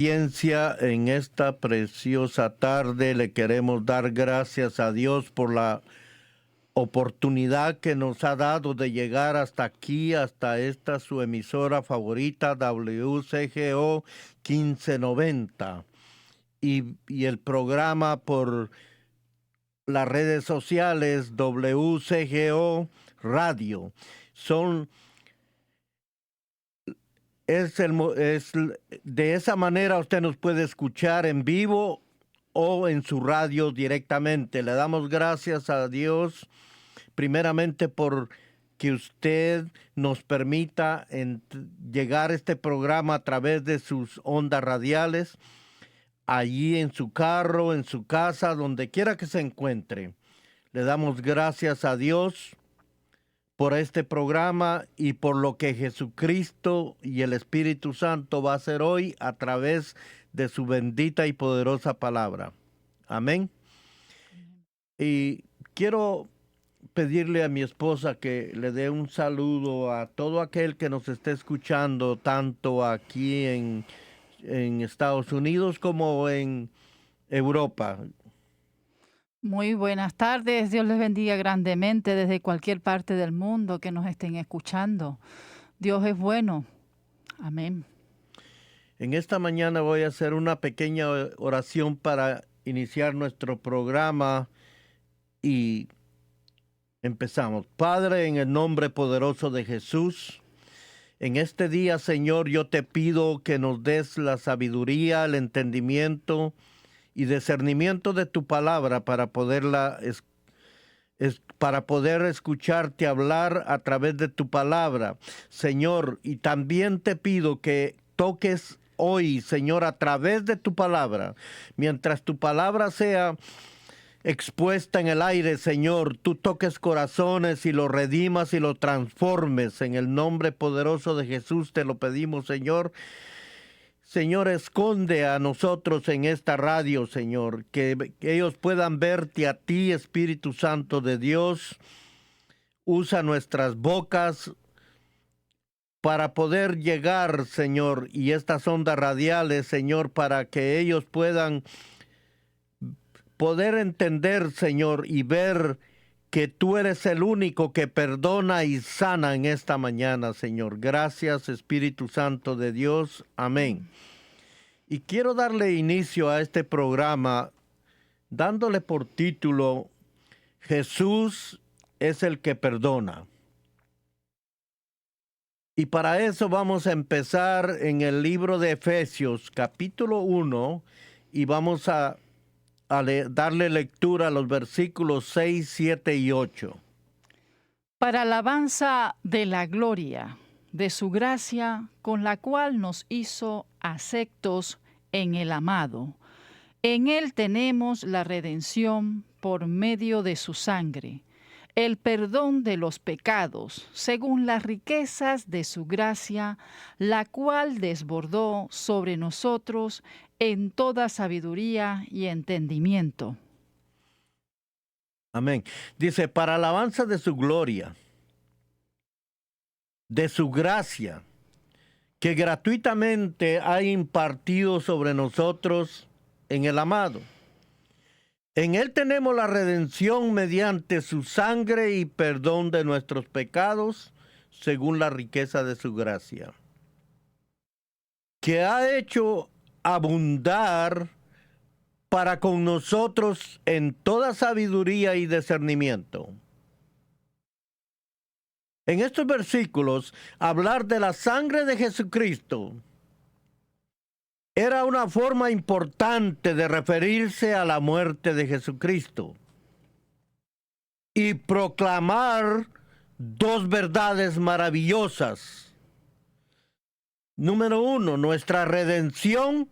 Ciencia, en esta preciosa tarde le queremos dar gracias a Dios por la oportunidad que nos ha dado de llegar hasta aquí, hasta esta su emisora favorita, WCGO 1590, y el programa por las redes sociales WCGO Radio. De esa manera usted nos puede escuchar en vivo o en su radio directamente. Le damos gracias a Dios primeramente por que usted nos permita llegar a este programa a través de sus ondas radiales, allí en su carro, en su casa, donde quiera que se encuentre. Le damos gracias a Dios por este programa y por lo que Jesucristo y el Espíritu Santo va a hacer hoy a través de su bendita y poderosa palabra. Amén. Y quiero pedirle a mi esposa que le dé un saludo a todo aquel que nos esté escuchando, tanto aquí en Estados Unidos como en Europa. Muy buenas tardes, Dios les bendiga grandemente desde cualquier parte del mundo que nos estén escuchando. Dios es bueno. Amén. En esta mañana voy a hacer una pequeña oración para iniciar nuestro programa y empezamos. Padre, en el nombre poderoso de Jesús, en este día, Señor, yo te pido que nos des la sabiduría, el entendimiento y discernimiento de tu palabra para poder escucharte hablar a través de tu palabra, Señor. Y también te pido que toques hoy, Señor, a través de tu palabra, mientras tu palabra sea expuesta en el aire, Señor, tú toques corazones y los redimas y los transformes. En el nombre poderoso de Jesús te lo pedimos, Señor. Señor, esconde a nosotros en esta radio, Señor, que ellos puedan verte a ti, Espíritu Santo de Dios. Usa nuestras bocas para poder llegar, Señor, y estas ondas radiales, Señor, para que ellos puedan poder entender, Señor, y ver que tú eres el único que perdona y sana en esta mañana, Señor. Gracias, Espíritu Santo de Dios. Amén. Y quiero darle inicio a este programa dándole por título, Jesús es el que perdona. Y para eso vamos a empezar en el libro de Efesios, capítulo 1, y vamos a darle lectura a los versículos 6, 7 y 8. Para alabanza de la gloria de su gracia, con la cual nos hizo aceptos en el amado. En él tenemos la redención por medio de su sangre, el perdón de los pecados, según las riquezas de su gracia, la cual desbordó sobre nosotros en toda sabiduría y entendimiento. Amén. Dice, para alabanza de su gloria, de su gracia, que gratuitamente ha impartido sobre nosotros en el amado. En él tenemos la redención mediante su sangre y perdón de nuestros pecados, según la riqueza de su gracia, que ha hecho abundar para con nosotros en toda sabiduría y discernimiento. En estos versículos, hablar de la sangre de Jesucristo era una forma importante de referirse a la muerte de Jesucristo y proclamar dos verdades maravillosas. Número 1, nuestra redención,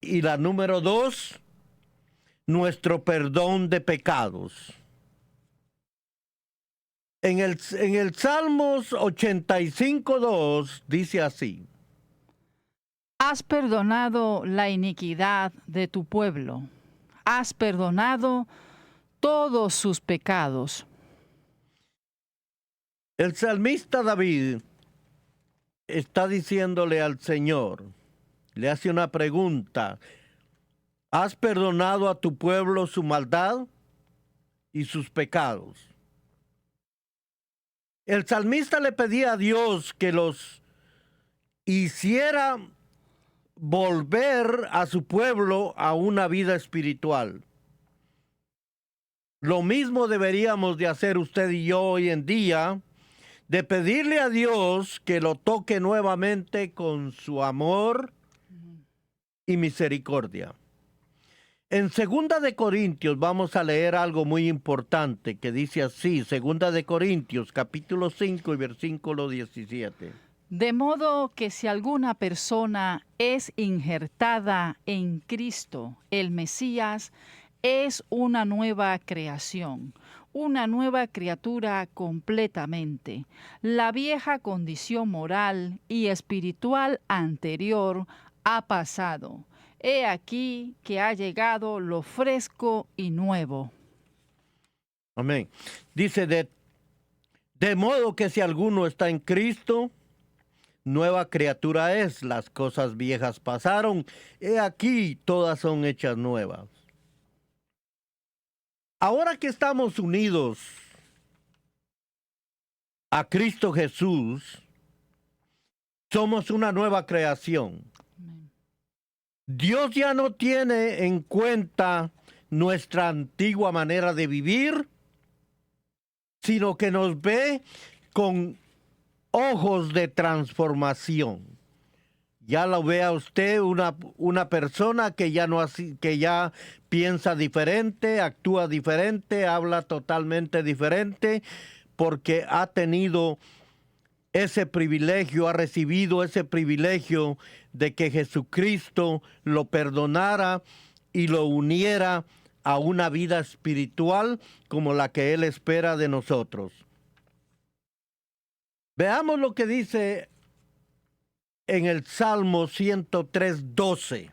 y la número 2, nuestro perdón de pecados. En el Salmos 85:2 dice así: Has perdonado la iniquidad de tu pueblo, has perdonado todos sus pecados. El salmista David está diciéndole al Señor, le hace una pregunta. ¿Has perdonado a tu pueblo su maldad y sus pecados? El salmista le pedía a Dios que los hiciera volver a su pueblo a una vida espiritual. Lo mismo deberíamos de hacer usted y yo hoy en día, de pedirle a Dios que lo toque nuevamente con su amor y misericordia. En 2 de Corintios vamos a leer algo muy importante que dice así, 2 de Corintios capítulo 5 y versículo 17. De modo que si alguna persona es injertada en Cristo, el Mesías, es una nueva creación, una nueva criatura completamente. La vieja condición moral y espiritual anterior ha pasado. He aquí que ha llegado lo fresco y nuevo. Amén. Dice, de modo que si alguno está en Cristo, nueva criatura es. Las cosas viejas pasaron. He aquí, todas son hechas nuevas. Ahora que estamos unidos a Cristo Jesús, somos una nueva creación. Dios ya no tiene en cuenta nuestra antigua manera de vivir, sino que nos ve con ojos de transformación. Ya lo vea usted una persona que ya piensa diferente, actúa diferente, habla totalmente diferente, porque ha tenido ese privilegio, ha recibido ese privilegio de que Jesucristo lo perdonara y lo uniera a una vida espiritual como la que Él espera de nosotros. Veamos lo que dice en el Salmo 103:12.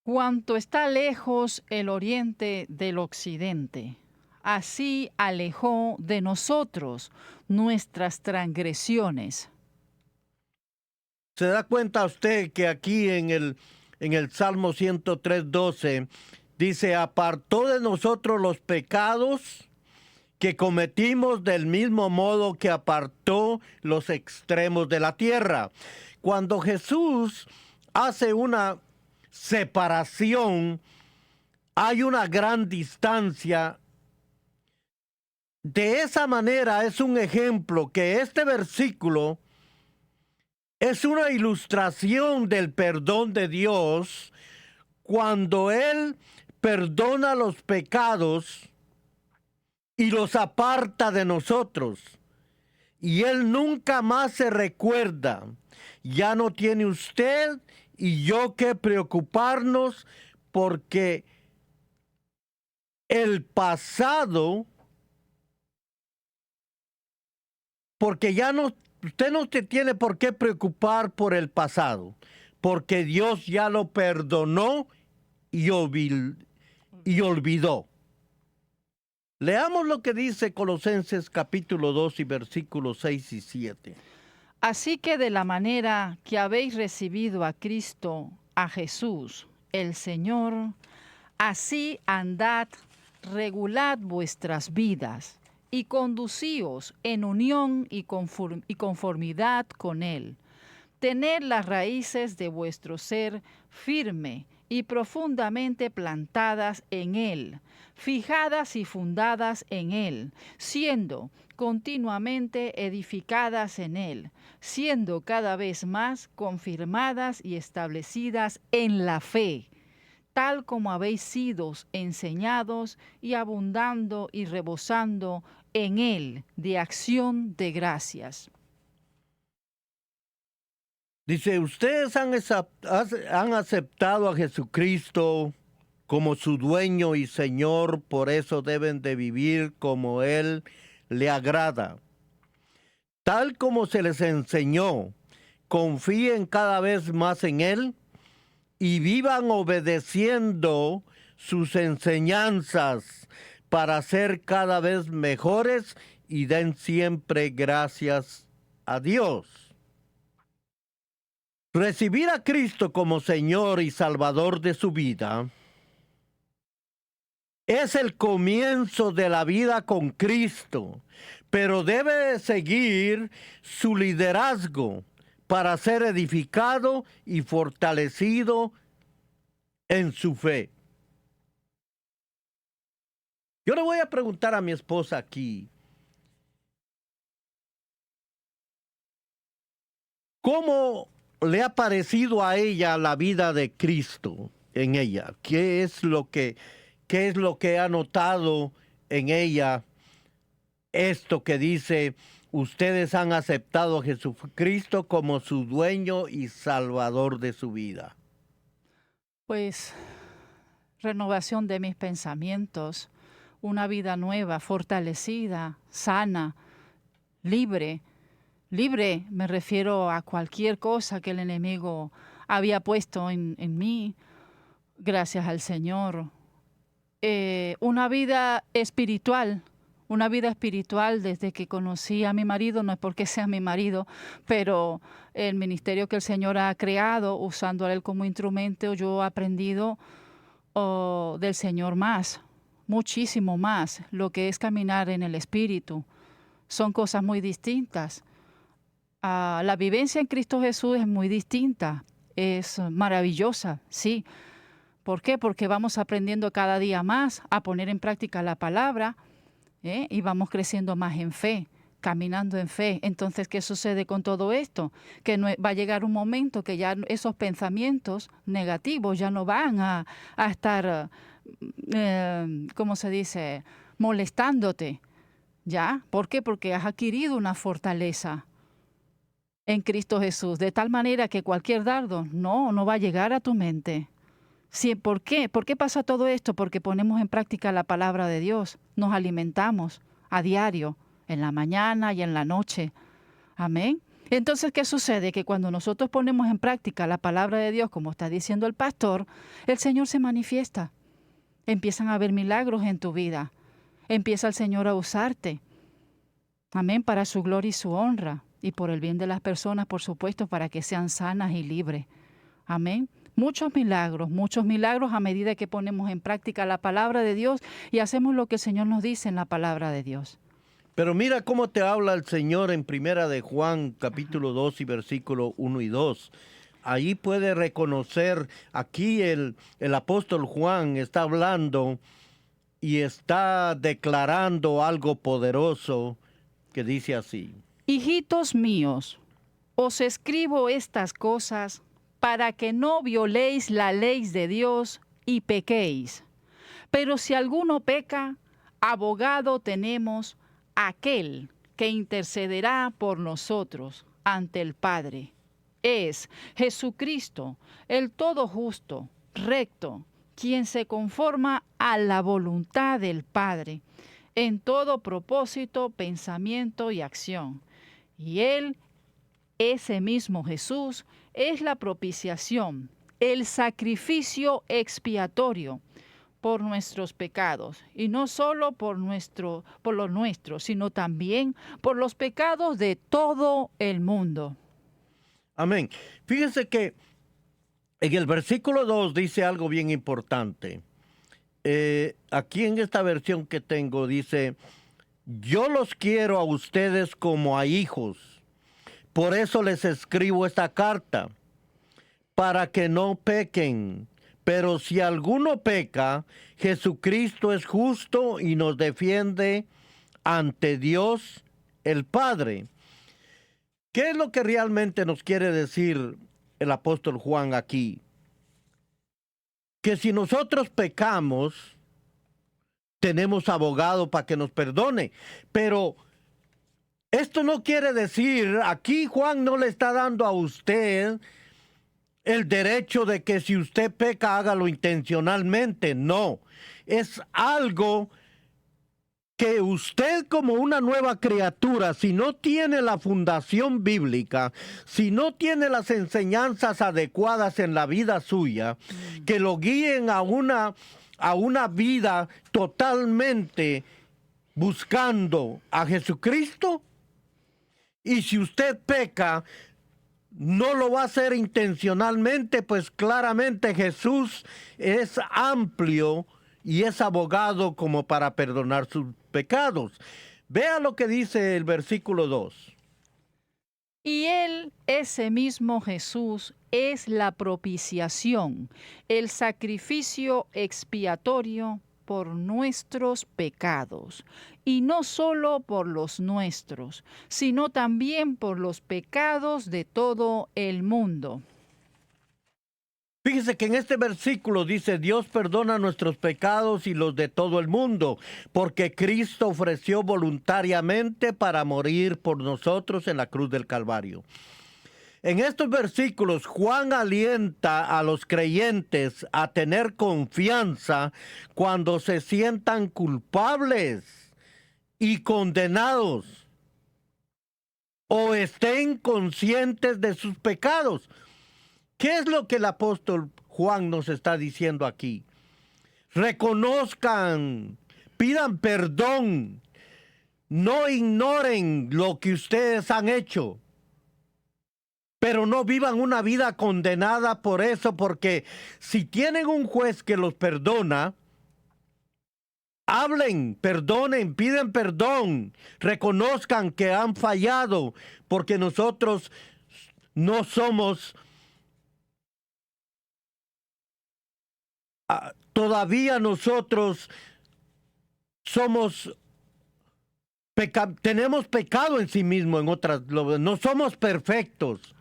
Cuanto está lejos el oriente del occidente, así alejó de nosotros nuestras transgresiones. ¿Se da cuenta usted que aquí en el Salmo 103:12 dice, apartó de nosotros los pecados que cometimos del mismo modo que apartó los extremos de la tierra? Cuando Jesús hace una separación, hay una gran distancia. De esa manera es un ejemplo que este versículo es una ilustración del perdón de Dios cuando Él perdona los pecados y los aparta de nosotros. Y Él nunca más se recuerda. Ya no tiene usted y yo que preocuparnos porque el pasado, porque ya no, usted no se tiene por qué preocupar por el pasado, porque Dios ya lo perdonó y olvidó. Leamos lo que dice Colosenses capítulo 2 y versículos 6 y 7. Así que de la manera que habéis recibido a Cristo, a Jesús, el Señor, así andad, regulad vuestras vidas y conducíos en unión y conformidad con Él. Tened las raíces de vuestro ser firme y profundamente plantadas en Él, fijadas y fundadas en Él, siendo continuamente edificadas en Él, siendo cada vez más confirmadas y establecidas en la fe, tal como habéis sido enseñados y abundando y rebosando en Él de acción de gracias. Dice, ustedes han aceptado a Jesucristo como su dueño y Señor, por eso deben de vivir como Él le agrada. Tal como se les enseñó, confíen cada vez más en Él y vivan obedeciendo sus enseñanzas para ser cada vez mejores y den siempre gracias a Dios. Recibir a Cristo como Señor y Salvador de su vida es el comienzo de la vida con Cristo, pero debe seguir su liderazgo para ser edificado y fortalecido en su fe. Yo le voy a preguntar a mi esposa aquí, ¿cómo le ha parecido a ella la vida de Cristo en ella? ¿Qué es lo que ha notado en ella esto que dice, ustedes han aceptado a Jesucristo como su dueño y salvador de su vida? Pues renovación de mis pensamientos, una vida nueva, fortalecida, sana, libre. Libre me refiero a cualquier cosa que el enemigo había puesto en mí, gracias al Señor. Una vida espiritual desde que conocí a mi marido, no es porque sea mi marido, pero el ministerio que el Señor ha creado, usando a él como instrumento, yo he aprendido del Señor más, muchísimo más, lo que es caminar en el Espíritu. Son cosas muy distintas. La vivencia en Cristo Jesús es muy distinta, es maravillosa, sí. ¿Por qué? Porque vamos aprendiendo cada día más a poner en práctica la palabra, y vamos creciendo más en fe, caminando en fe. Entonces, ¿qué sucede con todo esto? Que va a llegar un momento que ya esos pensamientos negativos ya no van a estar, ¿cómo se dice?, molestándote. ¿Ya? ¿Por qué? Porque has adquirido una fortaleza en Cristo Jesús, de tal manera que cualquier dardo no va a llegar a tu mente. Sí, ¿por qué? ¿Por qué pasa todo esto? Porque ponemos en práctica la palabra de Dios, nos alimentamos a diario, en la mañana y en la noche. Amén. Entonces, ¿qué sucede? Que cuando nosotros ponemos en práctica la palabra de Dios, como está diciendo el pastor, el Señor se manifiesta. Empiezan a haber milagros en tu vida. Empieza el Señor a usarte. Amén, para su gloria y su honra. Y por el bien de las personas, por supuesto, para que sean sanas y libres. Amén. Muchos milagros a medida que ponemos en práctica la palabra de Dios y hacemos lo que el Señor nos dice en la palabra de Dios. Pero mira cómo te habla el Señor en Primera de Juan, capítulo 2 y versículo 1 y 2. Ahí puede reconocer, aquí el apóstol Juan está hablando y está declarando algo poderoso que dice así. Hijitos míos, os escribo estas cosas para que no violéis la ley de Dios y pequéis. Pero si alguno peca, abogado tenemos aquel que intercederá por nosotros ante el Padre. Es Jesucristo, el todo justo, recto, quien se conforma a la voluntad del Padre en todo propósito, pensamiento y acción. Y Él, ese mismo Jesús, es la propiciación, el sacrificio expiatorio por nuestros pecados, y no solo por los nuestros, sino también por los pecados de todo el mundo. Amén. Fíjense que en el versículo 2 dice algo bien importante. Aquí en esta versión que tengo dice, yo los quiero a ustedes como a hijos. Por eso les escribo esta carta, para que no pequen. Pero si alguno peca, Jesucristo es justo y nos defiende ante Dios el Padre. ¿Qué es lo que realmente nos quiere decir el apóstol Juan aquí? Que si nosotros pecamos, tenemos abogado para que nos perdone. Pero esto no quiere decir, aquí Juan no le está dando a usted el derecho de que si usted peca, hágalo intencionalmente. No, es algo que usted como una nueva criatura, si no tiene la fundación bíblica, si no tiene las enseñanzas adecuadas en la vida suya, que lo guíen a una vida totalmente buscando a Jesucristo, y si usted peca, no lo va a hacer intencionalmente, pues claramente Jesús es amplio y es abogado como para perdonar sus pecados. Vea lo que dice el versículo 2. Y Él, ese mismo Jesús, es la propiciación, el sacrificio expiatorio por nuestros pecados, y no solo por los nuestros, sino también por los pecados de todo el mundo. Fíjese que en este versículo dice, Dios perdona nuestros pecados y los de todo el mundo, porque Cristo ofreció voluntariamente para morir por nosotros en la cruz del Calvario. En estos versículos, Juan alienta a los creyentes a tener confianza cuando se sientan culpables y condenados o estén conscientes de sus pecados. ¿Qué es lo que el apóstol Juan nos está diciendo aquí? Reconozcan, pidan perdón, no ignoren lo que ustedes han hecho, pero no vivan una vida condenada por eso, porque si tienen un juez que los perdona, hablen, perdonen, piden perdón, reconozcan que han fallado, porque nosotros no somos... todavía nosotros tenemos pecado en sí mismo, no somos perfectos,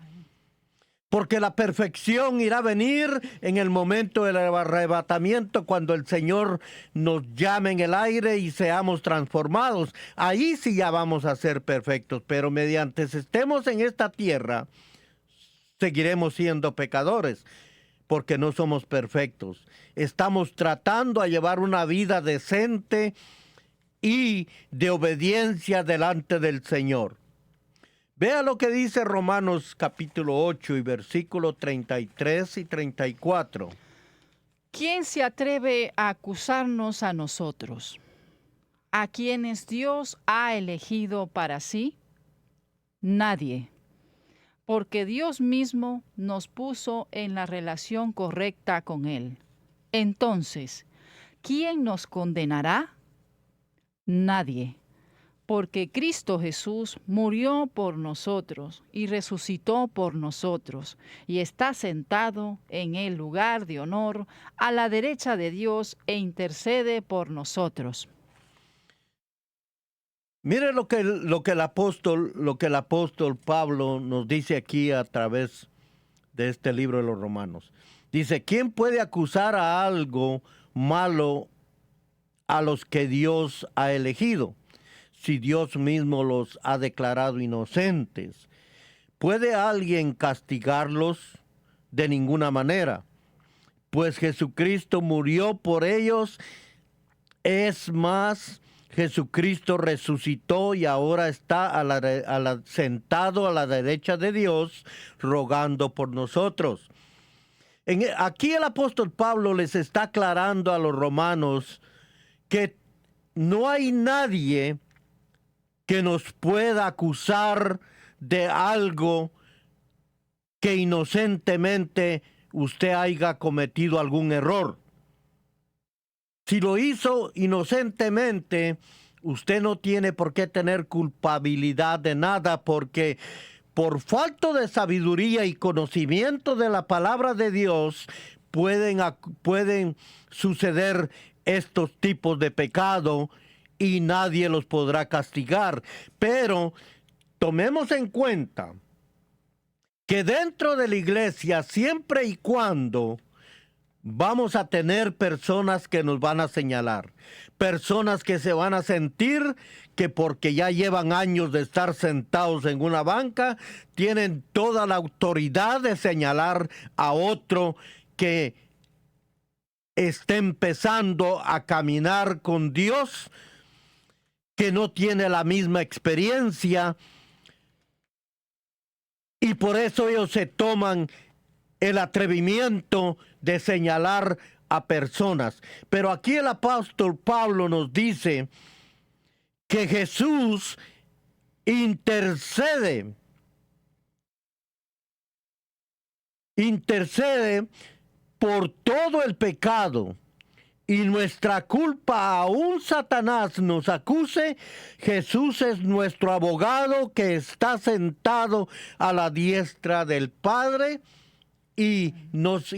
porque la perfección irá a venir en el momento del arrebatamiento, cuando el Señor nos llame en el aire y seamos transformados. Ahí sí ya vamos a ser perfectos, pero mediante estemos en esta tierra, seguiremos siendo pecadores, porque no somos perfectos. Estamos tratando a llevar una vida decente y de obediencia delante del Señor. Vea lo que dice Romanos capítulo 8 y versículos 33 y 34. ¿Quién se atreve a acusarnos a nosotros, a quienes Dios ha elegido para sí? Nadie. Porque Dios mismo nos puso en la relación correcta con Él. Entonces, ¿quién nos condenará? Nadie. Porque Cristo Jesús murió por nosotros y resucitó por nosotros, y está sentado en el lugar de honor a la derecha de Dios e intercede por nosotros. Mire lo que el apóstol Pablo nos dice aquí a través de este libro de los Romanos. Dice, ¿quién puede acusar a algo malo a los que Dios ha elegido, si Dios mismo los ha declarado inocentes? ¿Puede alguien castigarlos? De ninguna manera, pues Jesucristo murió por ellos. Es más, Jesucristo resucitó y ahora está sentado a la derecha de Dios, rogando por nosotros. Aquí el apóstol Pablo les está aclarando a los romanos que no hay nadie que nos pueda acusar de algo que inocentemente usted haya cometido algún error. Si lo hizo inocentemente, usted no tiene por qué tener culpabilidad de nada, porque por falta de sabiduría y conocimiento de la palabra de Dios, pueden suceder estos tipos de pecado y nadie los podrá castigar. Pero tomemos en cuenta que dentro de la iglesia, siempre y cuando vamos a tener personas que nos van a señalar, personas que se van a sentir que porque ya llevan años de estar sentados en una banca, tienen toda la autoridad de señalar a otro que esté empezando a caminar con Dios, que no tiene la misma experiencia, y por eso ellos se toman el atrevimiento de señalar a personas. Pero aquí el apóstol Pablo nos dice que Jesús intercede intercede por todo el pecado y nuestra culpa, aún Satanás nos acuse, Jesús es nuestro abogado que está sentado a la diestra del Padre y nos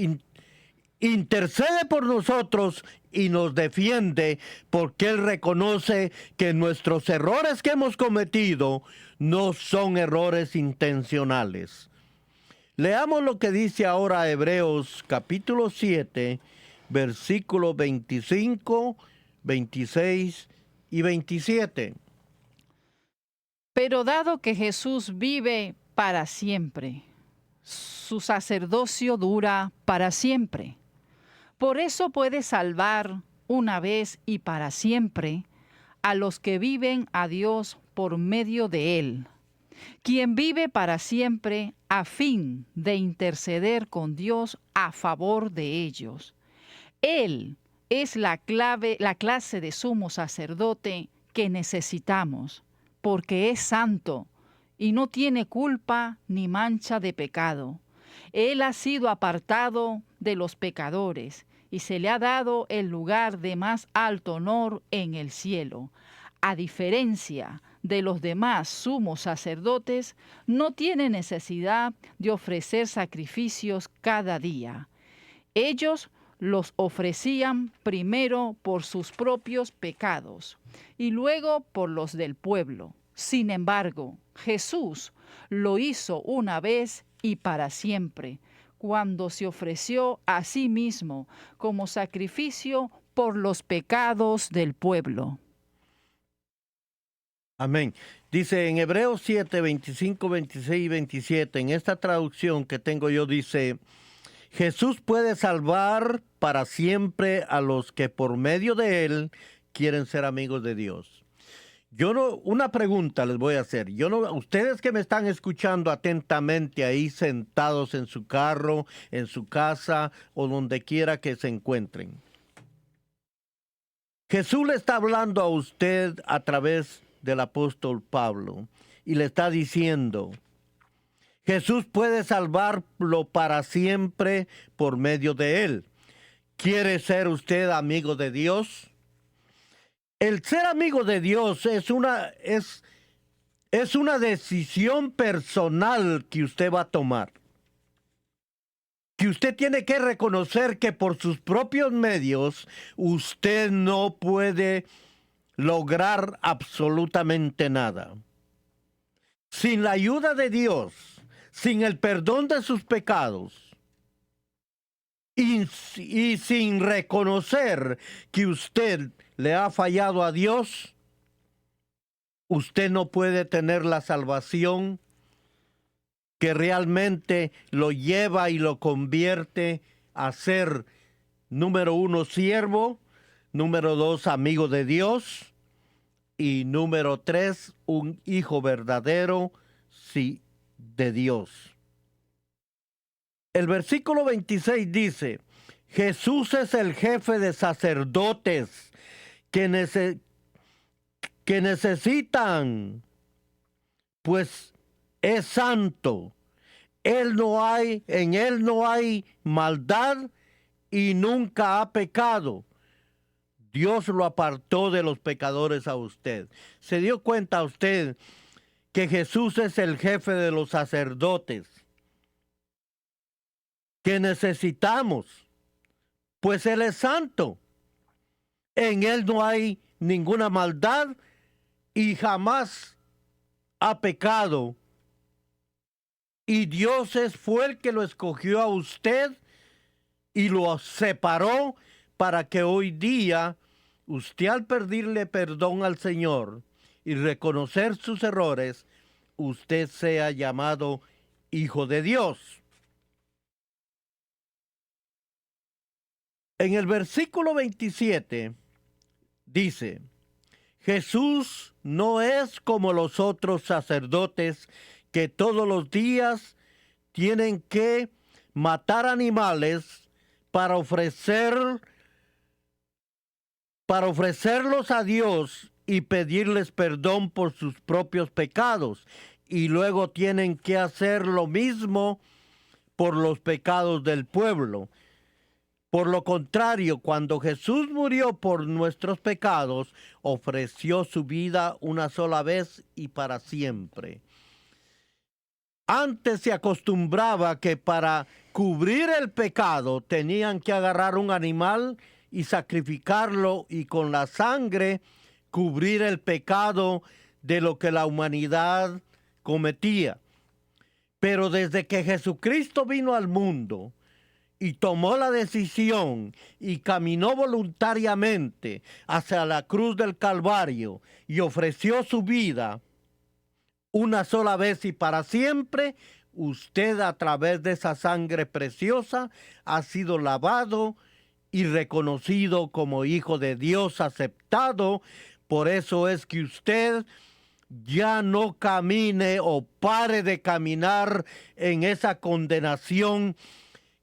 intercede por nosotros y nos defiende porque Él reconoce que nuestros errores que hemos cometido no son errores intencionales. Leamos lo que dice ahora Hebreos capítulo 7, versículos 25, 26 y 27. Pero dado que Jesús vive para siempre, su sacerdocio dura para siempre. Por eso puede salvar una vez y para siempre a los que viven a Dios por medio de Él, quien vive para siempre a fin de interceder con Dios a favor de ellos. Él es la clase de sumo sacerdote que necesitamos, porque es santo y no tiene culpa ni mancha de pecado. Él ha sido apartado de los pecadores y se le ha dado el lugar de más alto honor en el cielo. A diferencia de los demás sumos sacerdotes, no tiene necesidad de ofrecer sacrificios cada día. Ellos los ofrecían primero por sus propios pecados y luego por los del pueblo. Sin embargo, Jesús lo hizo una vez y para siempre, cuando se ofreció a sí mismo como sacrificio por los pecados del pueblo. Amén. Dice en Hebreos 7, 25, 26 y 27, en esta traducción que tengo yo dice, Jesús puede salvar para siempre a los que por medio de Él quieren ser amigos de Dios. Una pregunta les voy a hacer. Ustedes que me están escuchando atentamente ahí sentados en su carro, en su casa o donde quiera que se encuentren. Jesús le está hablando a usted a través del apóstol Pablo y le está diciendo, Jesús puede salvarlo para siempre por medio de Él. ¿Quiere ser usted amigo de Dios? El ser amigo de Dios es una decisión personal que usted va a tomar. Que usted tiene que reconocer que por sus propios medios usted no puede lograr absolutamente nada. Sin la ayuda de Dios, sin el perdón de sus pecados y sin reconocer que usted le ha fallado a Dios, usted no puede tener la salvación que realmente lo lleva y lo convierte a ser, número 1, siervo, número 2, amigo de Dios, y número 3, un hijo verdadero, sí, de Dios. El versículo 26 dice, Jesús es el jefe de sacerdotes que necesitan, pues es santo. En él no hay maldad y nunca ha pecado. Dios lo apartó de los pecadores a usted. ¿Se dio cuenta usted que Jesús es el jefe de los sacerdotes que necesitamos? Pues Él es santo. En Él no hay ninguna maldad y jamás ha pecado. Y Dios fue el que lo escogió a usted y lo separó para que hoy día usted, al pedirle perdón al Señor y reconocer sus errores, usted sea llamado hijo de Dios. En el versículo 27 dice, Jesús no es como los otros sacerdotes que todos los días tienen que matar animales para ofrecerlos a Dios y pedirles perdón por sus propios pecados. Y luego tienen que hacer lo mismo por los pecados del pueblo. Por lo contrario, cuando Jesús murió por nuestros pecados, ofreció su vida una sola vez y para siempre. Antes se acostumbraba que para cubrir el pecado tenían que agarrar un animal y sacrificarlo y con la sangre cubrir el pecado de lo que la humanidad cometía. Pero desde que Jesucristo vino al mundo y tomó la decisión y caminó voluntariamente hacia la cruz del Calvario y ofreció su vida una sola vez y para siempre, usted a través de esa sangre preciosa ha sido lavado y reconocido como hijo de Dios, aceptado. Por eso es que usted ya no camine o pare de caminar en esa condenación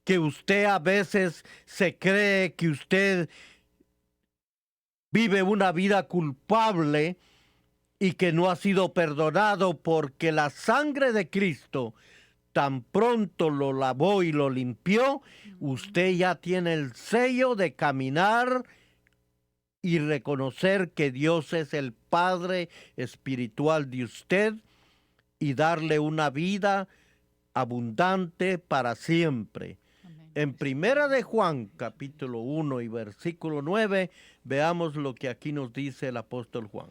que usted a veces se cree que usted vive una vida culpable y que no ha sido perdonado, porque la sangre de Cristo tan pronto lo lavó y lo limpió. Usted ya tiene el sello de caminar y reconocer que Dios es el Padre espiritual de usted y darle una vida abundante para siempre. Amén. En Primera de Juan, capítulo 1 y versículo 9, veamos lo que aquí nos dice el apóstol Juan.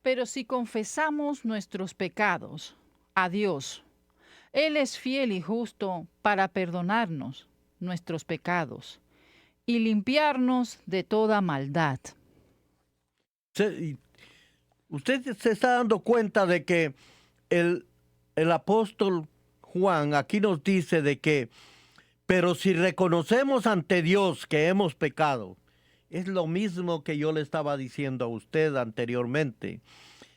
Pero si confesamos nuestros pecados a Dios, Él es fiel y justo para perdonarnos nuestros pecados y limpiarnos de toda maldad. Usted se está dando cuenta de que el apóstol Juan aquí nos dice de que, pero si reconocemos ante Dios que hemos pecado, es lo mismo que yo le estaba diciendo a usted anteriormente,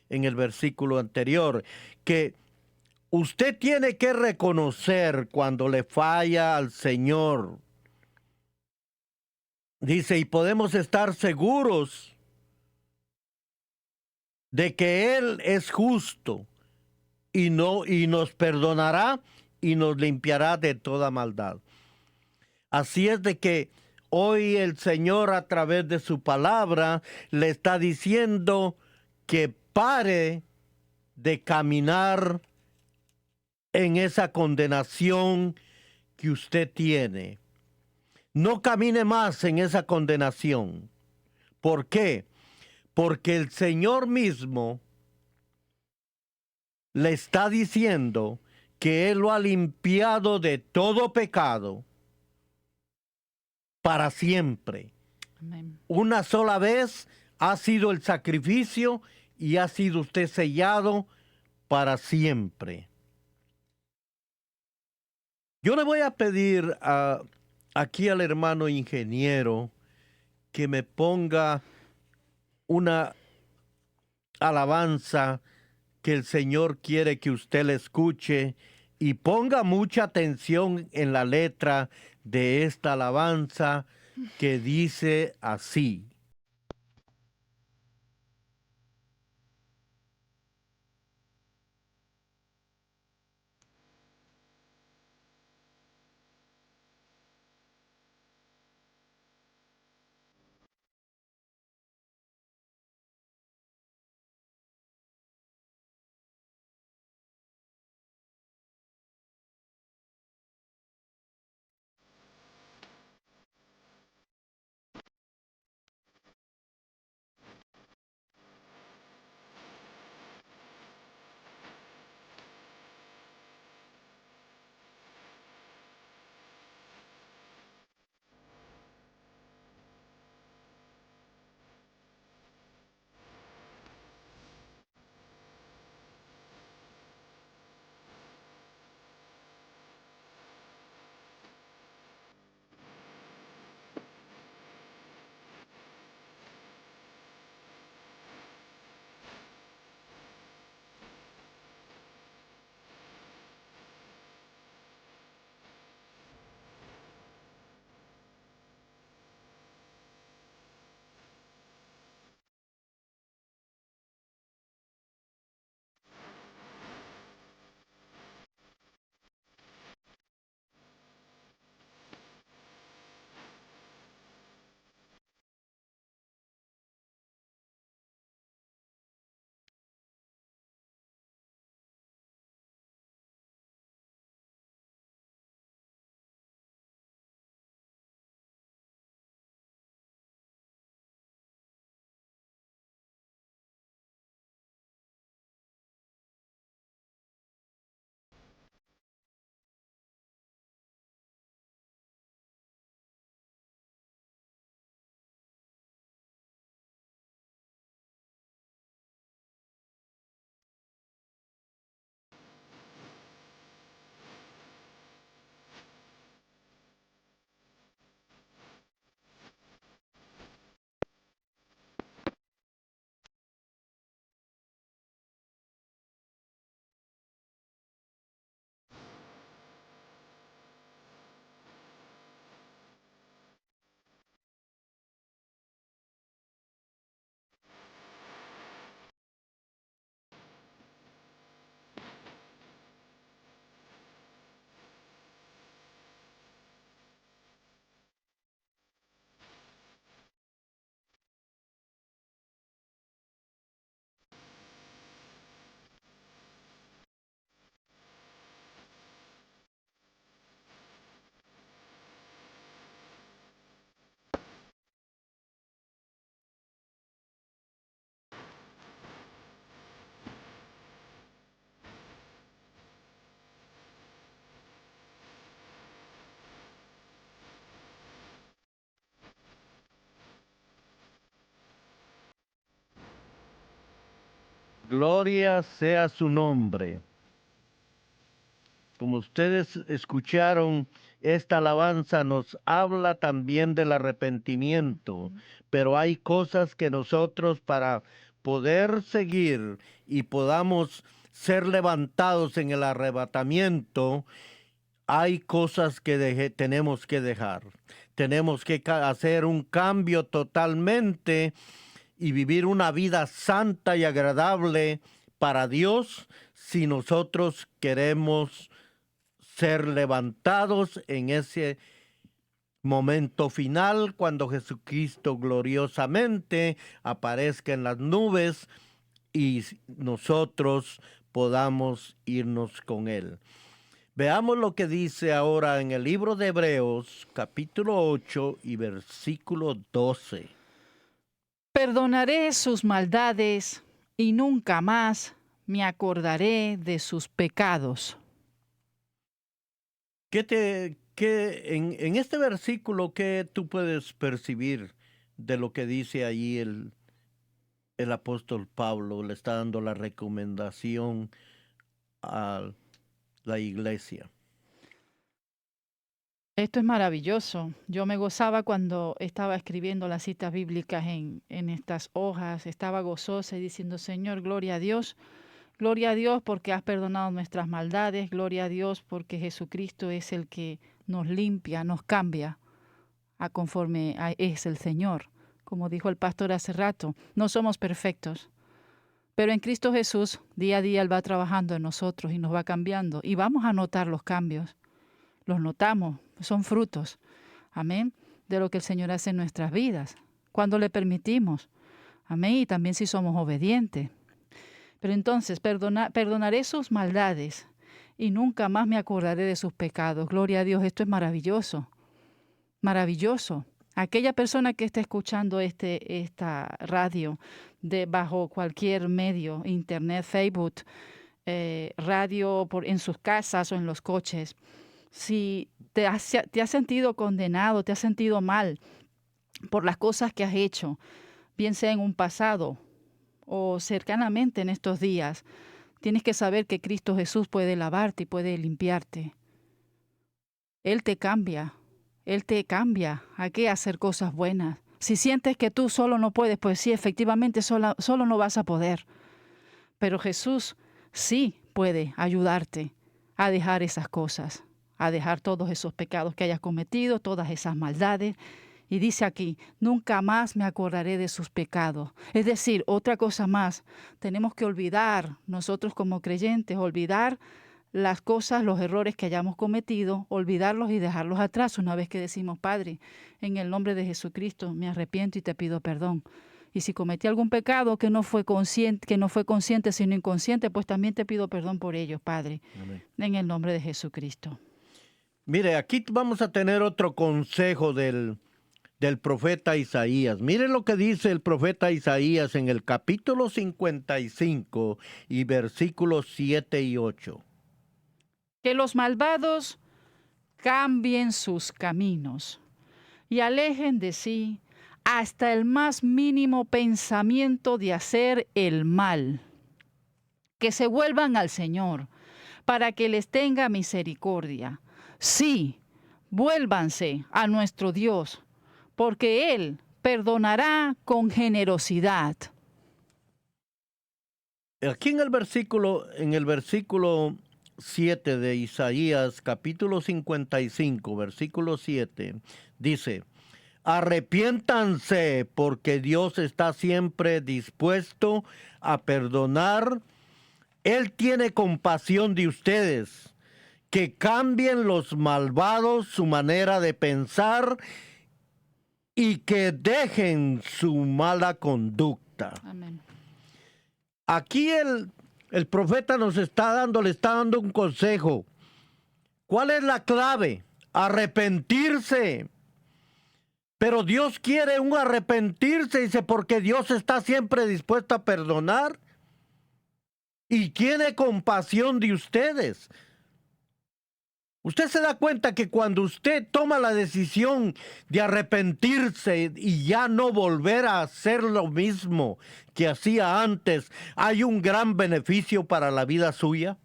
en el versículo anterior, que usted tiene que reconocer cuando le falla al Señor. Dice, y podemos estar seguros de que Él es justo y nos perdonará y nos limpiará de toda maldad. Así es de que hoy el Señor a través de su palabra le está diciendo que pare de caminar en esa condenación que usted tiene. No camine más en esa condenación. ¿Por qué? Porque el Señor mismo le está diciendo que Él lo ha limpiado de todo pecado para siempre. Amén. Una sola vez ha sido el sacrificio y ha sido usted sellado para siempre. Yo le voy a pedir aquí al hermano ingeniero que me ponga una alabanza que el Señor quiere que usted le escuche y ponga mucha atención en la letra de esta alabanza que dice así. Gloria sea su nombre. Como ustedes escucharon, esta alabanza nos habla también del arrepentimiento, pero hay cosas que nosotros para poder seguir y podamos ser levantados en el arrebatamiento, hay cosas que tenemos que dejar. Tenemos que hacer un cambio totalmente y vivir una vida santa y agradable para Dios si nosotros queremos ser levantados en ese momento final cuando Jesucristo gloriosamente aparezca en las nubes y nosotros podamos irnos con Él. Veamos lo que dice ahora en el libro de Hebreos, capítulo 8 y versículo 12. Perdonaré sus maldades y nunca más me acordaré de sus pecados. En este versículo, ¿qué tú puedes percibir de lo que dice allí el apóstol Pablo? Le está dando la recomendación a la iglesia. Esto es maravilloso. Yo me gozaba cuando estaba escribiendo las citas bíblicas en estas hojas. Estaba gozosa y diciendo, Señor, gloria a Dios. Gloria a Dios porque has perdonado nuestras maldades. Gloria a Dios porque Jesucristo es el que nos limpia, nos cambia a conforme es el Señor. Como dijo el pastor hace rato, no somos perfectos. Pero en Cristo Jesús, día a día Él va trabajando en nosotros y nos va cambiando. Y vamos a notar los cambios. Los notamos, son frutos, amén, de lo que el Señor hace en nuestras vidas, cuando le permitimos, amén, y también si somos obedientes. Pero entonces, perdonaré sus maldades y nunca más me acordaré de sus pecados. Gloria a Dios, esto es maravilloso, maravilloso. Aquella persona que está escuchando esta radio bajo cualquier medio, internet, Facebook, radio en sus casas o en los coches, si te has sentido condenado, te has sentido mal por las cosas que has hecho, bien sea en un pasado o cercanamente en estos días, tienes que saber que Cristo Jesús puede lavarte y puede limpiarte. Él te cambia a qué hacer cosas buenas. Si sientes que tú solo no puedes, pues sí, efectivamente solo no vas a poder. Pero Jesús sí puede ayudarte a dejar esas cosas, a dejar todos esos pecados que hayas cometido, todas esas maldades. Y dice aquí, nunca más me acordaré de sus pecados. Es decir, otra cosa más, tenemos que olvidar, nosotros como creyentes, olvidar las cosas, los errores que hayamos cometido, olvidarlos y dejarlos atrás una vez que decimos, Padre, en el nombre de Jesucristo me arrepiento y te pido perdón. Y si cometí algún pecado que no fue consciente, sino inconsciente, pues también te pido perdón por ellos, Padre, amén, en el nombre de Jesucristo. Mire, aquí vamos a tener otro consejo del profeta Isaías. Mire lo que dice el profeta Isaías en el capítulo 55 y versículos 7 y 8. Que los malvados cambien sus caminos y alejen de sí hasta el más mínimo pensamiento de hacer el mal. Que se vuelvan al Señor para que les tenga misericordia. Sí, vuélvanse a nuestro Dios, porque Él perdonará con generosidad. Aquí en el versículo 7 de Isaías, capítulo 55, versículo 7, dice, arrepiéntanse porque Dios está siempre dispuesto a perdonar. Él tiene compasión de ustedes. Que cambien los malvados su manera de pensar y que dejen su mala conducta. Amén. Aquí el profeta le está dando un consejo. ¿Cuál es la clave? Arrepentirse. Pero Dios quiere un arrepentirse, dice, porque Dios está siempre dispuesto a perdonar y tiene compasión de ustedes. Usted se da cuenta que cuando usted toma la decisión de arrepentirse y ya no volver a hacer lo mismo que hacía antes, hay un gran beneficio para la vida suya.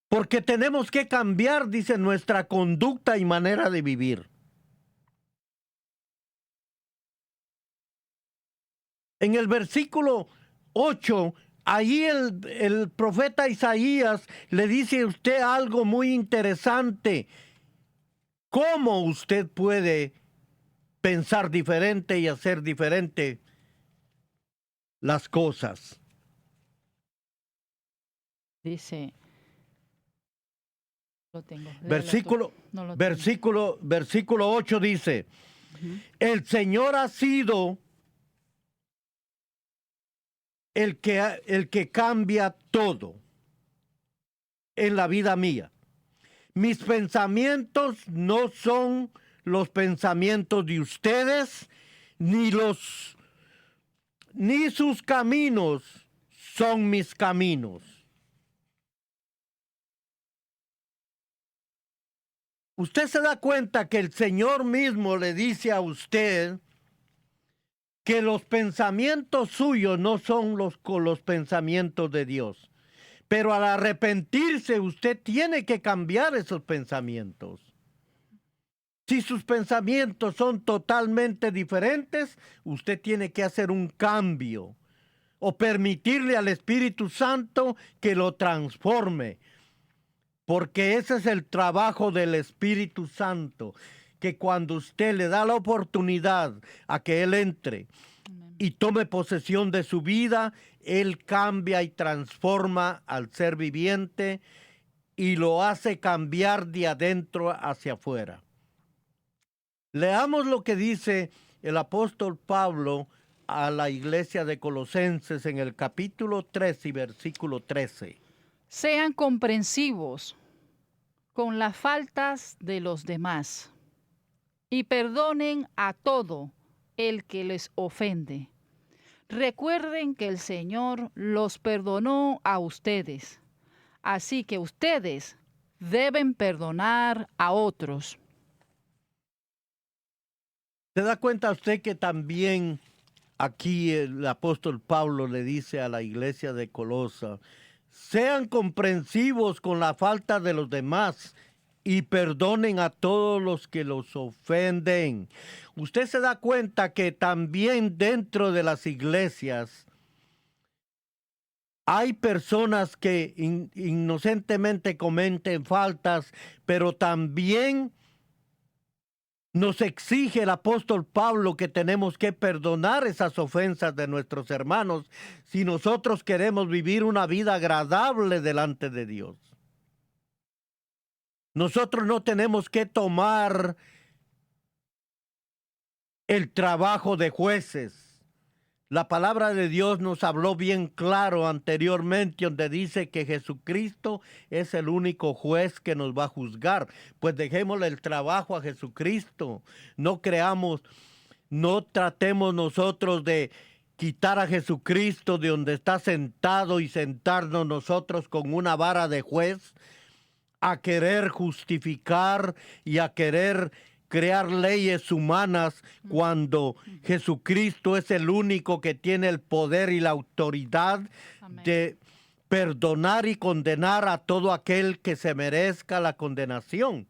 Porque tenemos que cambiar, dice, nuestra conducta y manera de vivir. En el versículo 8, ahí el profeta Isaías le dice a usted algo muy interesante. ¿Cómo usted puede pensar diferente y hacer diferente las cosas? Dice, lo tengo. Versículo 8 dice, el Señor ha sido el que cambia todo en la vida mía. Mis pensamientos no son los pensamientos de ustedes, ni sus caminos son mis caminos. Usted se da cuenta que el Señor mismo le dice a usted que los pensamientos suyos no son los pensamientos de Dios. Pero al arrepentirse, usted tiene que cambiar esos pensamientos. Si sus pensamientos son totalmente diferentes, usted tiene que hacer un cambio o permitirle al Espíritu Santo que lo transforme. Porque ese es el trabajo del Espíritu Santo, que cuando usted le da la oportunidad a que Él entre y tome posesión de su vida, Él cambia y transforma al ser viviente y lo hace cambiar de adentro hacia afuera. Leamos lo que dice el apóstol Pablo a la iglesia de Colosenses en el capítulo 3 y versículo 13. Sean comprensivos con las faltas de los demás y perdonen a todo el que les ofende. Recuerden que el Señor los perdonó a ustedes, así que ustedes deben perdonar a otros. ¿Se da cuenta usted que también aquí el apóstol Pablo le dice a la iglesia de Colosa, sean comprensivos con la falta de los demás y perdonen a todos los que los ofenden? Usted se da cuenta que también dentro de las iglesias hay personas que inocentemente cometen faltas, pero también nos exige el apóstol Pablo que tenemos que perdonar esas ofensas de nuestros hermanos si nosotros queremos vivir una vida agradable delante de Dios. Nosotros no tenemos que tomar el trabajo de jueces. La palabra de Dios nos habló bien claro anteriormente, donde dice que Jesucristo es el único juez que nos va a juzgar. Pues dejémosle el trabajo a Jesucristo. No tratemos nosotros de quitar a Jesucristo de donde está sentado y sentarnos nosotros con una vara de juez a querer justificar y a querer crear leyes humanas cuando Jesucristo es el único que tiene el poder y la autoridad de perdonar y condenar a todo aquel que se merezca la condenación.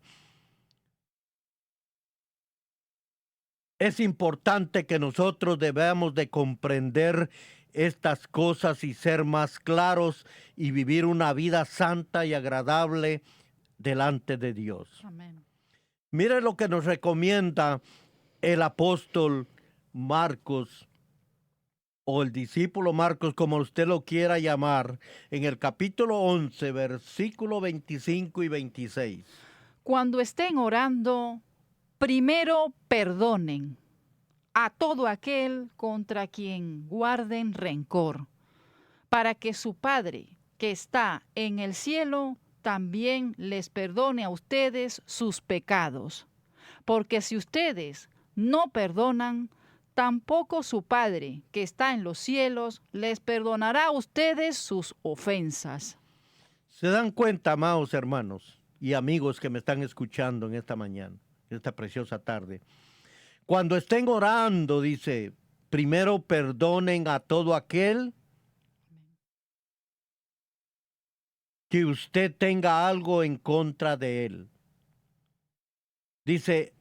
Es importante que nosotros debamos de comprender estas cosas y ser más claros y vivir una vida santa y agradable delante de Dios. Amén. Mire lo que nos recomienda el apóstol Marcos, o el discípulo Marcos, como usted lo quiera llamar, en el capítulo 11, versículo 25 y 26. Cuando estén orando, primero perdonen a todo aquel contra quien guarden rencor, para que su Padre, que está en el cielo, también les perdone a ustedes sus pecados. Porque si ustedes no perdonan, tampoco su Padre, que está en los cielos, les perdonará a ustedes sus ofensas. ¿Se dan cuenta, amados hermanos y amigos que me están escuchando en esta mañana, en esta preciosa tarde? Cuando estén orando, dice, primero perdonen a todo aquel que usted tenga algo en contra de él. Dice,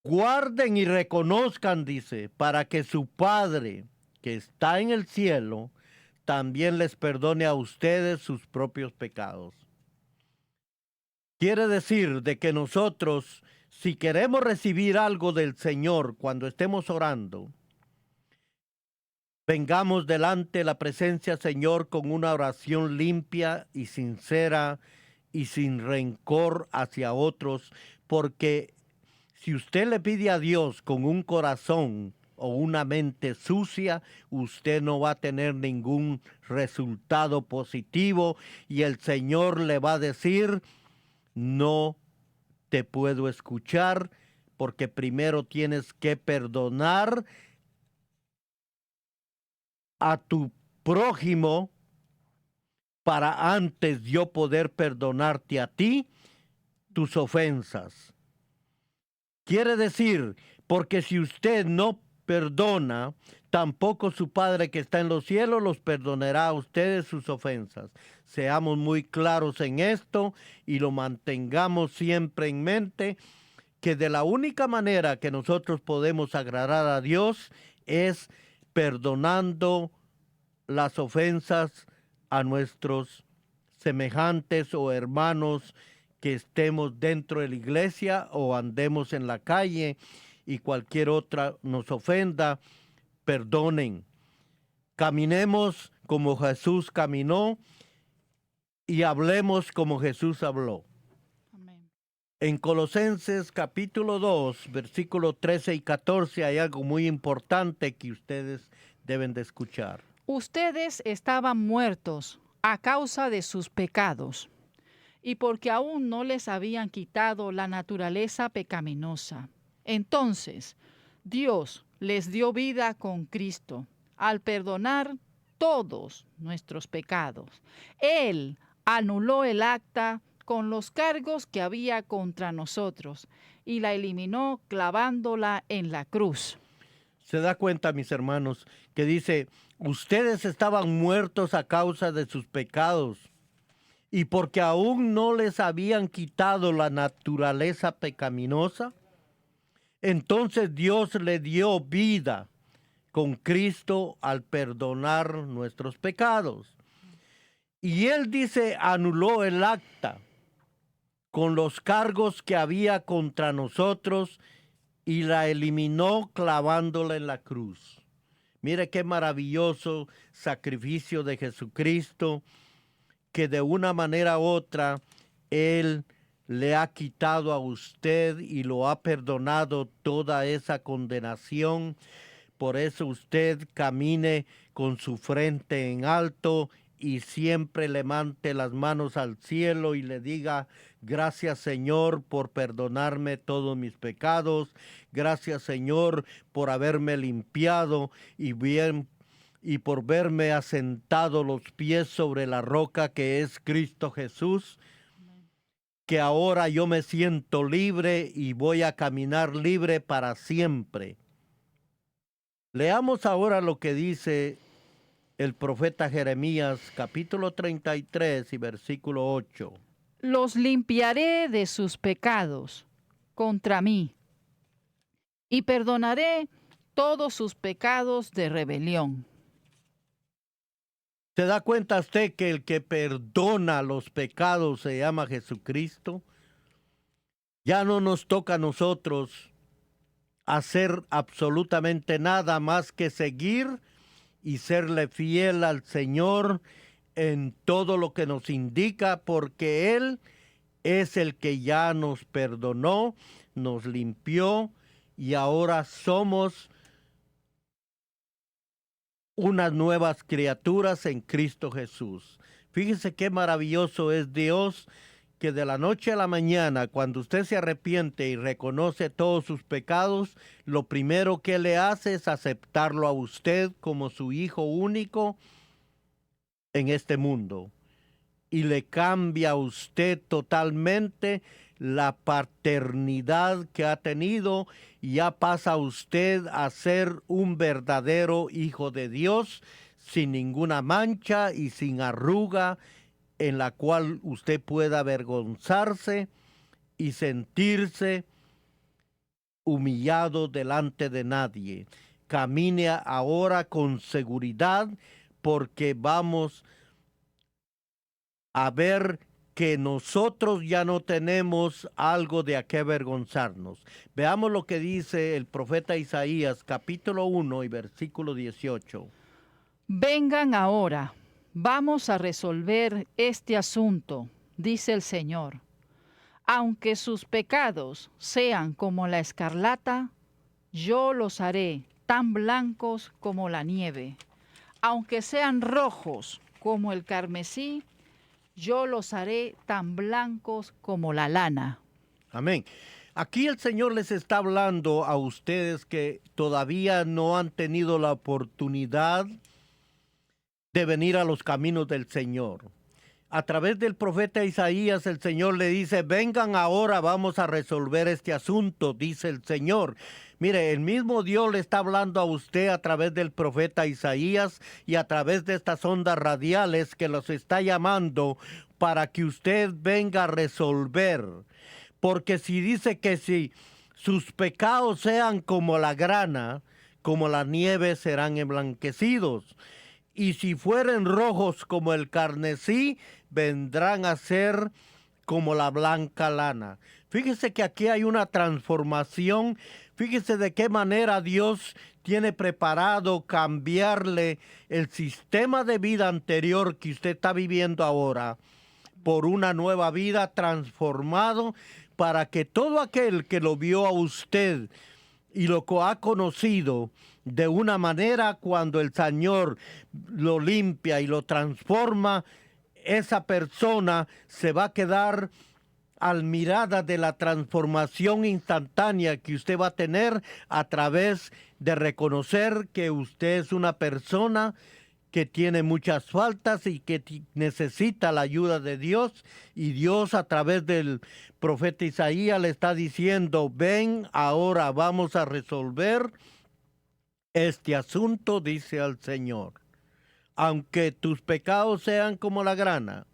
guarden y reconozcan, dice, para que su Padre que está en el cielo también les perdone a ustedes sus propios pecados. Quiere decir de que nosotros, si queremos recibir algo del Señor cuando estemos orando, vengamos delante de la presencia, Señor, con una oración limpia y sincera y sin rencor hacia otros, porque si usted le pide a Dios con un corazón o una mente sucia, usted no va a tener ningún resultado positivo y el Señor le va a decir, no te puedo escuchar porque primero tienes que perdonar a tu prójimo para antes yo poder perdonarte a ti tus ofensas. Quiere decir, porque si usted no perdona, tampoco su Padre que está en los cielos los perdonará a ustedes sus ofensas. Seamos muy claros en esto y lo mantengamos siempre en mente, que de la única manera que nosotros podemos agradar a Dios es perdonando las ofensas a nuestros semejantes o hermanos que estemos dentro de la iglesia o andemos en la calle y cualquier otra nos ofenda, perdonen. Caminemos como Jesús caminó y hablemos como Jesús habló. Amén. En Colosenses capítulo 2, versículos 13 y 14 hay algo muy importante que ustedes deben de escuchar. Ustedes estaban muertos a causa de sus pecados y porque aún no les habían quitado la naturaleza pecaminosa. Entonces, Dios les dio vida con Cristo al perdonar todos nuestros pecados. Él anuló el acta con los cargos que había contra nosotros y la eliminó clavándola en la cruz. Se da cuenta, mis hermanos, que dice, ustedes estaban muertos a causa de sus pecados y porque aún no les habían quitado la naturaleza pecaminosa, entonces Dios le dio vida con Cristo al perdonar nuestros pecados. Y él dice, anuló el acta con los cargos que había contra nosotros y la eliminó clavándola en la cruz. Mire qué maravilloso sacrificio de Jesucristo, que de una manera u otra Él le ha quitado a usted y lo ha perdonado toda esa condenación. Por eso usted camine con su frente en alto y siempre levante las manos al cielo y le diga, gracias Señor por perdonarme todos mis pecados, gracias Señor por haberme limpiado y por verme asentado los pies sobre la roca que es Cristo Jesús, que ahora yo me siento libre y voy a caminar libre para siempre. Leamos ahora lo que dice el profeta Jeremías, capítulo 33 y versículo 8. Los limpiaré de sus pecados contra mí y perdonaré todos sus pecados de rebelión. ¿Se da cuenta usted que el que perdona los pecados se llama Jesucristo? Ya no nos toca a nosotros hacer absolutamente nada más que seguir y serle fiel al Señor en todo lo que nos indica, porque Él es el que ya nos perdonó, nos limpió y ahora somos unas nuevas criaturas en Cristo Jesús. Fíjese qué maravilloso es Dios, que de la noche a la mañana, cuando usted se arrepiente y reconoce todos sus pecados, lo primero que le hace es aceptarlo a usted como su hijo único en este mundo. y le cambia a usted totalmente la paternidad que ha tenido y ya pasa usted a ser un verdadero hijo de Dios sin ninguna mancha y sin arruga en la cual usted pueda avergonzarse y sentirse humillado delante de nadie. Camine ahora con seguridad porque vamos a ver que nosotros ya no tenemos algo de a qué avergonzarnos. Veamos lo que dice el profeta Isaías, capítulo 1 y versículo 18. Vengan ahora, vamos a resolver este asunto, dice el Señor. Aunque sus pecados sean como la escarlata, yo los haré tan blancos como la nieve. Aunque sean rojos como el carmesí, yo los haré tan blancos como la lana. Amén. Aquí el Señor les está hablando a ustedes que todavía no han tenido la oportunidad de venir a los caminos del Señor. A través del profeta Isaías, el Señor le dice, vengan ahora, vamos a resolver este asunto, dice el Señor. Mire, el mismo Dios le está hablando a usted a través del profeta Isaías y a través de estas ondas radiales que los está llamando para que usted venga a resolver. Porque si dice que si sus pecados sean como la grana, como la nieve serán emblanquecidos. Y si fueren rojos como el carmesí, vendrán a ser como la blanca lana. Fíjese que aquí hay una transformación. Fíjese de qué manera Dios tiene preparado cambiarle el sistema de vida anterior que usted está viviendo ahora por una nueva vida transformado para que todo aquel que lo vio a usted y lo ha conocido de una manera, cuando el Señor lo limpia y lo transforma, esa persona se va a quedar admirada de la transformación instantánea que usted va a tener a través de reconocer que usted es una persona que tiene muchas faltas y que necesita la ayuda de Dios, y Dios a través del profeta Isaías le está diciendo, ven ahora, vamos a resolver este asunto, dice al Señor. Aunque tus pecados sean como la grana,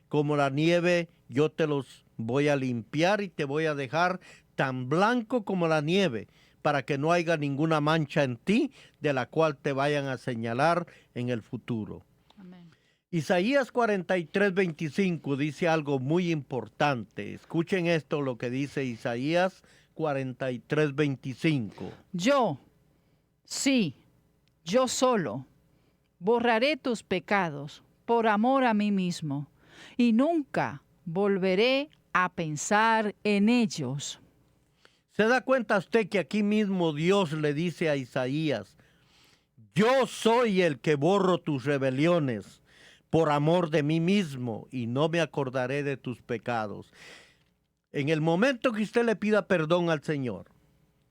como la nieve, yo te los voy a limpiar y te voy a dejar tan blanco como la nieve, para que no haya ninguna mancha en ti de la cual te vayan a señalar en el futuro. Amén. Isaías 43:25 dice algo muy importante. Escuchen esto, lo que dice Isaías 43:25. Yo, sí, yo solo, borraré tus pecados por amor a mí mismo, y nunca volveré a pensar en ellos. ¿Se da cuenta usted que aquí mismo Dios le dice a Isaías, yo soy el que borro tus rebeliones por amor de mí mismo y no me acordaré de tus pecados? En el momento que usted le pida perdón al Señor,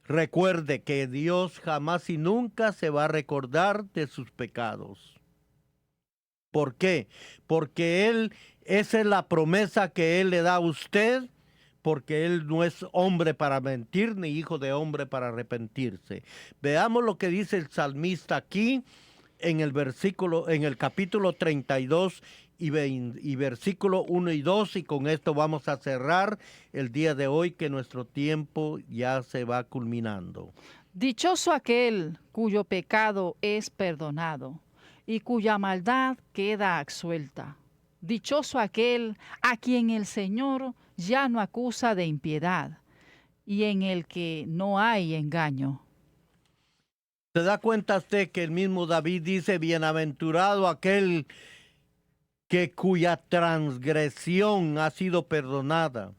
recuerde que Dios jamás y nunca se va a recordar de sus pecados. ¿Por qué? Porque esa es la promesa que Él le da a usted, porque Él no es hombre para mentir, ni hijo de hombre para arrepentirse. Veamos lo que dice el salmista aquí en el capítulo 32 y versículo 1 y 2, y con esto vamos a cerrar el día de hoy, que nuestro tiempo ya se va culminando. Dichoso aquel cuyo pecado es perdonado y cuya maldad queda absuelta. Dichoso aquel a quien el Señor ya no acusa de impiedad y en el que no hay engaño. ¿Se da cuenta usted que el mismo David dice, bienaventurado aquel cuya transgresión ha sido perdonada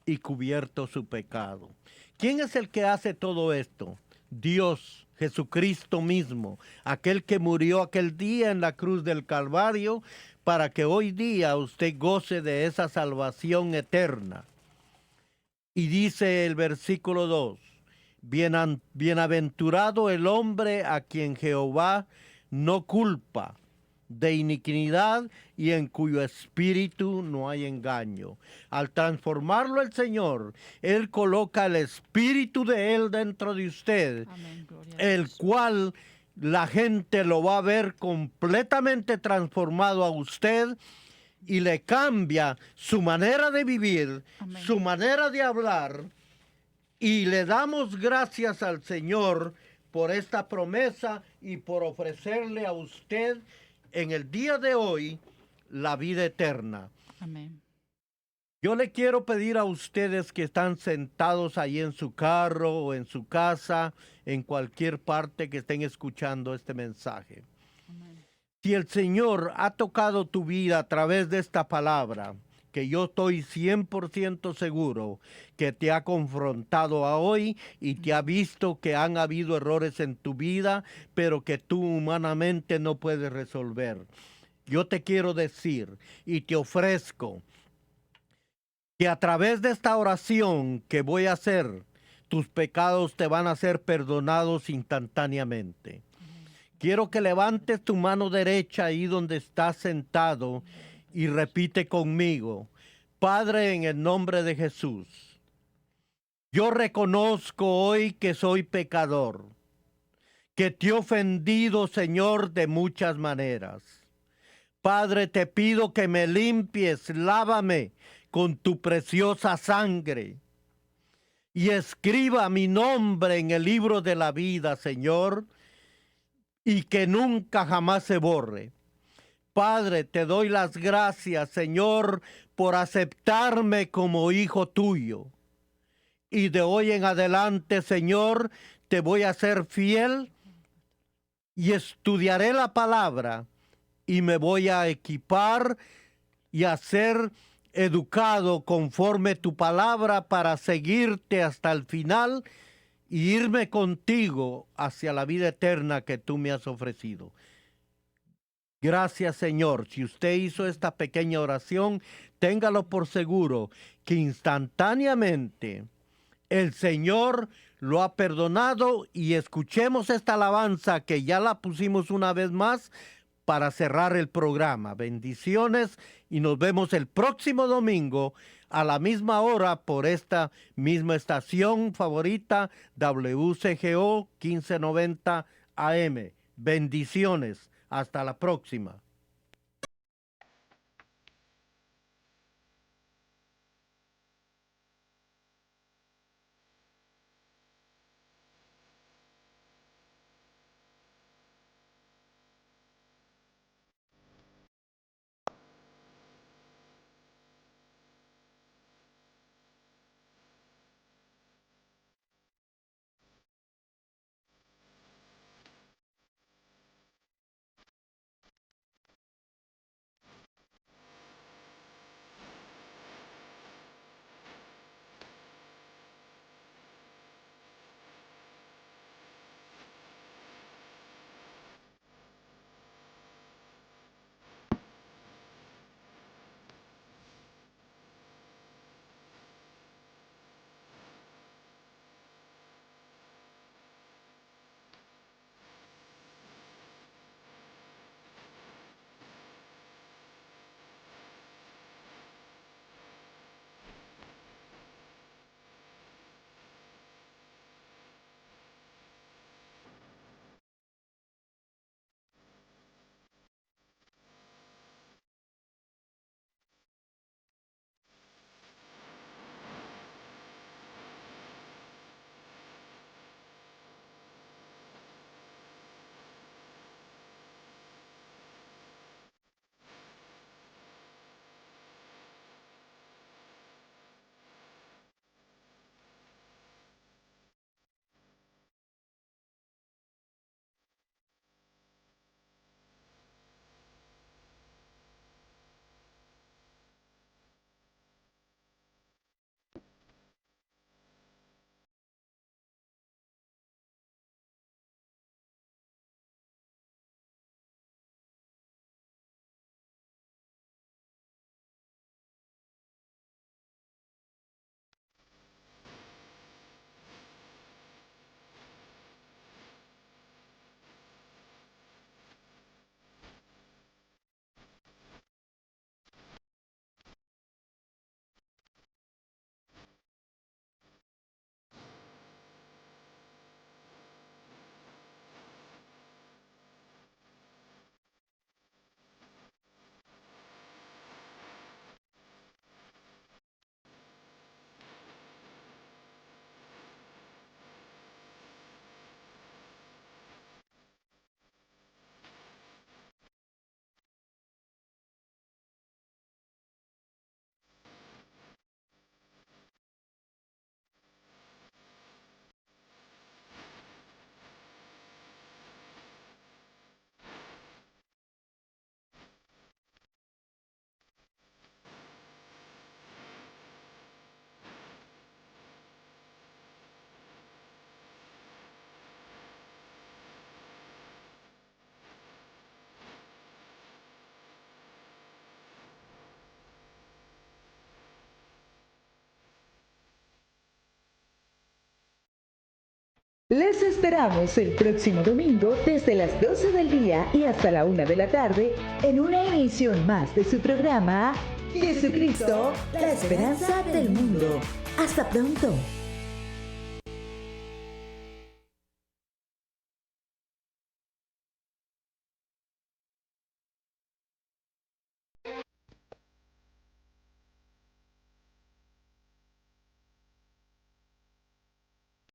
y cubierto su pecado? ¿Quién es el que hace todo esto? Dios, Jesucristo mismo, aquel que murió aquel día en la cruz del Calvario para que hoy día usted goce de esa salvación eterna. Y dice el versículo 2, bienaventurado el hombre a quien Jehová no culpa de iniquidad y en cuyo espíritu no hay engaño. Al transformarlo el Señor, Él coloca el espíritu de Él dentro de usted, Amén, gloria a el Dios. cual la gente lo va a ver completamente transformado a usted y le cambia su manera de vivir, Amén. su manera de hablar. Y le damos gracias al Señor por esta promesa y por ofrecerle a usted en el día de hoy la vida eterna. Amén. Yo le quiero pedir a ustedes que están sentados ahí en su carro o en su casa, en cualquier parte que estén escuchando este mensaje. Amén. Si el Señor ha tocado tu vida a través de esta palabra, que yo estoy 100% seguro que te ha confrontado a hoy y te ha visto que han habido errores en tu vida, pero que tú humanamente no puedes resolver. Yo te quiero decir y te ofrezco que a través de esta oración que voy a hacer, tus pecados te van a ser perdonados instantáneamente. Quiero que levantes tu mano derecha ahí donde estás sentado y repite conmigo. Padre, en el nombre de Jesús, yo reconozco hoy que soy pecador, que te he ofendido, Señor, de muchas maneras. Padre, te pido que me limpies, lávame con tu preciosa sangre y escriba mi nombre en el libro de la vida, Señor, y que nunca jamás se borre. Padre, te doy las gracias, Señor, por aceptarme como hijo tuyo. Y de hoy en adelante, Señor, te voy a ser fiel y estudiaré la palabra y me voy a equipar y a ser educado conforme tu palabra para seguirte hasta el final y irme contigo hacia la vida eterna que tú me has ofrecido. Gracias, Señor. Si usted hizo esta pequeña oración, téngalo por seguro que instantáneamente el Señor lo ha perdonado, y escuchemos esta alabanza que ya la pusimos una vez más para cerrar el programa. Bendiciones y nos vemos el próximo domingo a la misma hora por esta misma estación favorita WCGO 1590 AM. Bendiciones. Hasta la próxima. Les esperamos el próximo domingo desde las 12 del día y hasta la 1 de la tarde en una emisión más de su programa Jesucristo, la esperanza del mundo. Hasta pronto.